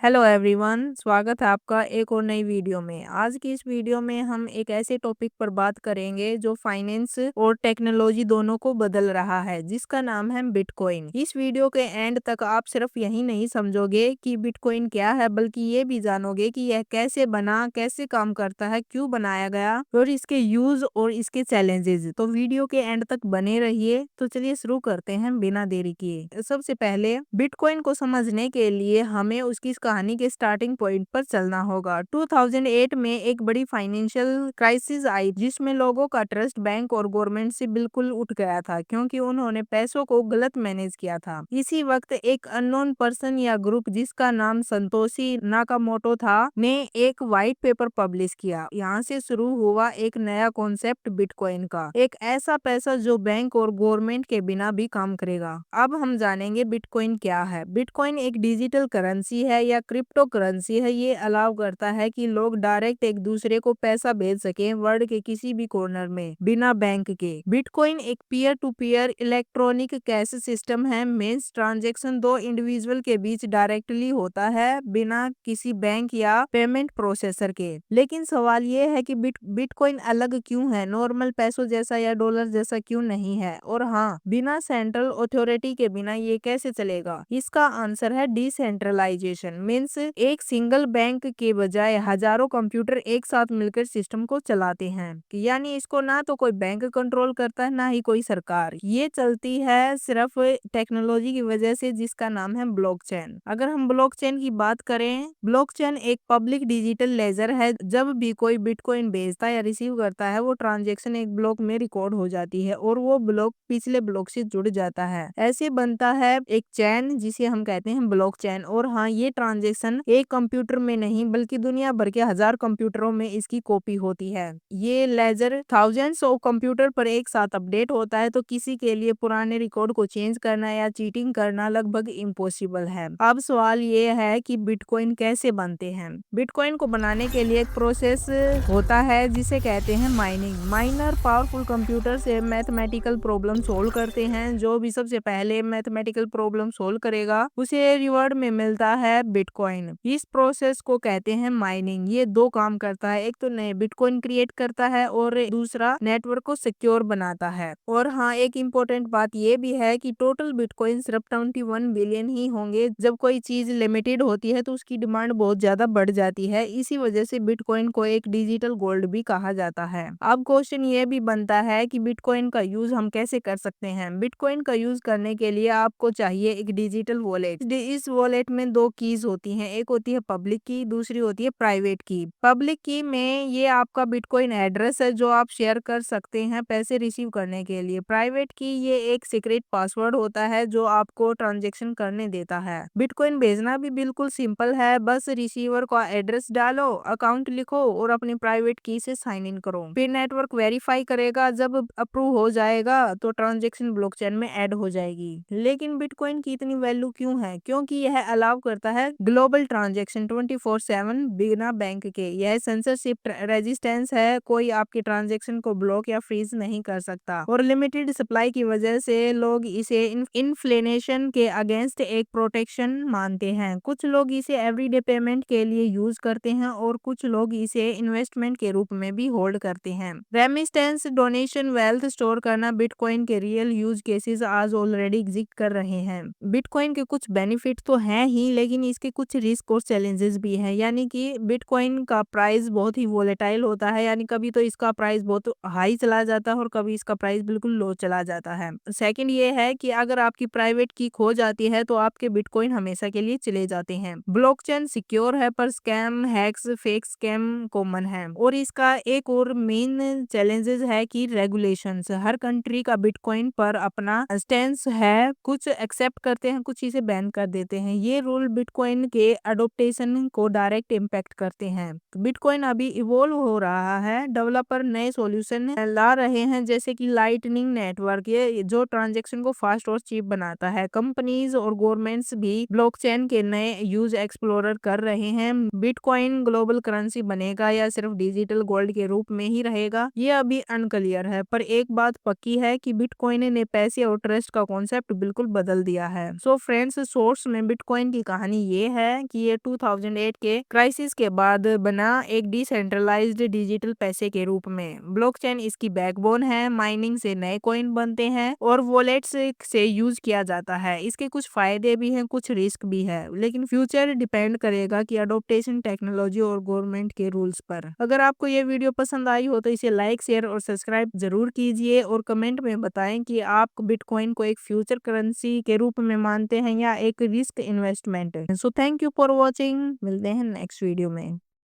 Hello everyone, स्वागत है आपका एक और नई वीडियो में। आज की इस वीडियो में हम एक ऐसे टॉपिक पर बात करेंगे जो फाइनेंस और टेक्नोलॉजी दोनों को बदल रहा है, जिसका नाम है बिटकॉइन। इस वीडियो के एंड तक आप सिर्फ यही नहीं समझोगे कि बिटकॉइन क्या है, बल्कि ये भी जानोगे कि यह कैसे बना, कैसे काम करता है, क्यों बनाया गया और इसके यूज और इसके चैलेंजेस। तो वीडियो के एंड तक बने रहिए। तो चलिए शुरू करते हैं बिना देरी किए। सबसे पहले बिटकॉइन को समझने के लिए हमें उसकी इस कहानी के स्टार्टिंग पॉइंट पर चलना होगा। 2008 में एक बड़ी फाइनेंशियल क्राइसिस आई, जिसमें लोगों का ट्रस्ट बैंक और गवर्नमेंट से बिल्कुल उठ गया था, क्योंकि उन्होंने पैसों को गलत मैनेज किया था। इसी वक्त एक अननोन पर्सन या ग्रुप जिसका नाम संतोषी नाकामोटो था, ने एक व्हाइट पेपर पब्लिश किया। यहाँ से शुरू हुआ एक नया कॉन्सेप्ट बिटकॉइन का, एक ऐसा पैसा जो बैंक और गवर्नमेंट के बिना भी काम करेगा। अब हम जानेंगे बिटकॉइन क्या है। बिटकॉइन एक डिजिटल करेंसी है या क्रिप्टो करेंसी है। ये अलाउ करता है कि लोग डायरेक्ट एक दूसरे को पैसा भेज सकें वर्ल्ड के किसी भी कॉर्नर में, बिना बैंक के। बिटकॉइन एक peer to peer electronic cash system है। मींस ट्रांजैक्शन दो इंडिविजुअल के बीच डायरेक्टली होता है, बिना किसी बैंक या पेमेंट प्रोसेसर के। लेकिन सवाल ये है कि बिटकॉइन अलग क्यों है, नॉर्मल पैसों जैसा या डॉलर जैसा क्यों नहीं है, और हाँ, बिना सेंट्रल अथॉरिटी के बिना ये कैसे चलेगा? इसका आंसर है डिसेंट्रलाइजेशन। मीन्स एक सिंगल बैंक के बजाय हजारों कंप्यूटर एक साथ मिलकर सिस्टम को चलाते हैं। यानी इसको ना तो कोई बैंक कंट्रोल करता है, ना ही कोई सरकार। ये चलती है सिर्फ टेक्नोलॉजी की वजह से, जिसका नाम है ब्लॉकचेन। अगर हम ब्लॉकचेन की बात करें, ब्लॉकचेन एक पब्लिक डिजिटल लेजर है। जब भी कोई बिटकॉइन भेजता है या रिसीव करता है, वो ट्रांजेक्शन एक ब्लॉक में रिकॉर्ड हो जाती है और वो ब्लॉक पिछले ब्लॉक से जुड़ जाता है। ऐसे बनता है एक चैन, जिसे हम कहते हैं ब्लॉकचेन। और हाँ, ये ट्रांजेक्शन एक कंप्यूटर में नहीं बल्कि दुनिया भर के हजार कंप्यूटरों में इसकी कॉपी होती है। ये लेजर थाउजेंड्स ऑफ कंप्यूटर पर एक साथ अपडेट होता है, तो किसी के लिए पुराने रिकॉर्ड को चेंज करना या चीटिंग करना लगभग इम्पॉसिबल है। अब सवाल ये है कि बिटकॉइन कैसे बनते हैं। बिटकॉइन को बनाने के लिए एक प्रोसेस होता है जिसे कहते हैं माइनिंग। माइनर पावरफुल कंप्यूटर से मैथमेटिकल प्रॉब्लम सोल्व करते हैं। जो भी सबसे पहले मैथमेटिकल प्रॉब्लम सोल्व करेगा, उसे रिवॉर्ड में मिलता है बिटकॉइन। इस प्रोसेस को कहते हैं माइनिंग। ये दो काम करता है, एक तो नए बिटकॉइन क्रिएट करता है और दूसरा नेटवर्क को सिक्योर बनाता है। और हाँ, एक इम्पोर्टेंट बात ये भी है कि टोटल बिटकॉइन सिर्फ 21 बिलियन ही होंगे। जब कोई चीज लिमिटेड होती है तो उसकी डिमांड बहुत ज्यादा बढ़ जाती है। इसी वजह से बिटकॉइन को एक डिजिटल गोल्ड भी कहा जाता है। अब क्वेश्चन ये भी बनता है कि बिटकॉइन का यूज हम कैसे कर सकते हैं। बिटकॉइन का यूज करने के लिए आपको चाहिए एक डिजिटल वॉलेट। इस वॉलेट में दो कीज होती हैं, एक होती है पब्लिक की, दूसरी होती है प्राइवेट की। पब्लिक की में ये आपका बिटकॉइन एड्रेस है जो आप शेयर कर सकते हैं पैसे रिसीव करने के लिए। प्राइवेट की ये एक सीक्रेट पासवर्ड होता है जो आपको ट्रांजेक्शन करने देता है। बिटकॉइन भेजना भी बिल्कुल सिंपल है, बस रिसीवर का एड्रेस डालो, अकाउंट लिखो और अपनी प्राइवेट की से साइन इन करो। फिर नेटवर्क वेरीफाई करेगा, जब अप्रूव हो जाएगा तो ट्रांजेक्शन ब्लॉकचेन में ऐड हो जाएगी। लेकिन बिटकॉइन की इतनी वैल्यू क्यों है? क्योंकि यह अलाउ करता है ग्लोबल ट्रांजेक्शन 24/7 बिना बैंक के। यह सेंसरशिप रेजिस्टेंस है, कोई आपके ट्रांजेक्शन को ब्लॉक या फ्रीज नहीं कर सकता। और लिमिटेड सप्लाई की वजह से लोग इसे इन्फ्लेशन के अगेंस्ट एक प्रोटेक्शन मानते हैं। कुछ लोग इसे एवरीडे पेमेंट के लिए यूज करते हैं और कुछ लोग इसे इन्वेस्टमेंट के रूप में भी होल्ड करते हैं। रेमिस्टेंस, डोनेशन, वेल्थ स्टोर करना बिटकॉइन के रियल यूज केसेस आज ऑलरेडी एग्जिस्ट कर रहे हैं। बिटकॉइन के कुछ बेनिफिट तो हैं ही, लेकिन इसके कुछ रिस्क और चैलेंजेस भी हैं। यानी कि बिटकॉइन का प्राइस बहुत ही वोलेटाइल होता है, यानी कभी तो इसका प्राइस बहुत हाई चला जाता है और कभी इसका प्राइस बिल्कुल लो चला जाता है। सेकंड ये है कि अगर आपकी प्राइवेट की खो जाती है तो आपके बिटकॉइन हमेशा के लिए चले जाते हैं। ब्लॉकचेन सिक्योर है, पर scam, hacks, fake scam common है। और इसका एक और मेन चैलेंजेस है कि रेगुलेशंस। हर कंट्री का बिटकॉइन पर अपना स्टैंस है, कुछ एक्सेप्ट करते हैं, कुछ इसे बैन कर देते हैं। ये रूल बिटकॉइन के अडोप्टेशन को डायरेक्ट इम्पैक्ट करते हैं। बिटकॉइन अभी इवोल्व हो रहा है, डेवलपर नए सॉल्यूशन ला रहे हैं जैसे कि लाइटनिंग नेटवर्क, ये जो ट्रांजेक्शन को फास्ट और चीप बनाता है। कंपनीज और गवर्नमेंट्स भी ब्लॉकचेन के नए यूज एक्सप्लोरर कर रहे हैं। बिटकॉइन ग्लोबल करेंसी बनेगा या सिर्फ डिजिटल गोल्ड के रूप में ही रहेगा, ये अभी अनक्लियर है। पर एक बात पक्की है कि बिटकॉइन ने पैसे और ट्रस्ट का कॉन्सेप्ट बिल्कुल बदल दिया है। सो फ्रेंड्स, सोर्स में बिटकॉइन की कहानी ये है कि ये 2008 के क्राइसिस के बाद बना एक डिसेंट्रलाइज्ड डिजिटल पैसे के रूप में। ब्लॉकचेन इसकी बैकबोन है, माइनिंग से नए कॉइन बनते हैं और वॉलेट्स से यूज किया जाता है। इसके कुछ फायदे भी हैं, कुछ रिस्क भी है, लेकिन फ्यूचर डिपेंड करेगा कि अडोप्टेशन टेक्नोलॉजी और गवर्नमेंट के रूल्स पर। अगर आपको ये वीडियो पसंद आई हो तो इसे लाइक, शेयर और सब्सक्राइब जरूर कीजिए और कमेंट में बताएं कि आप बिटकॉइन को एक फ्यूचर करेंसी के रूप में मानते हैं या एक risk investment. So thank you for watching. मिलते हैं नेक्स्ट वीडियो में।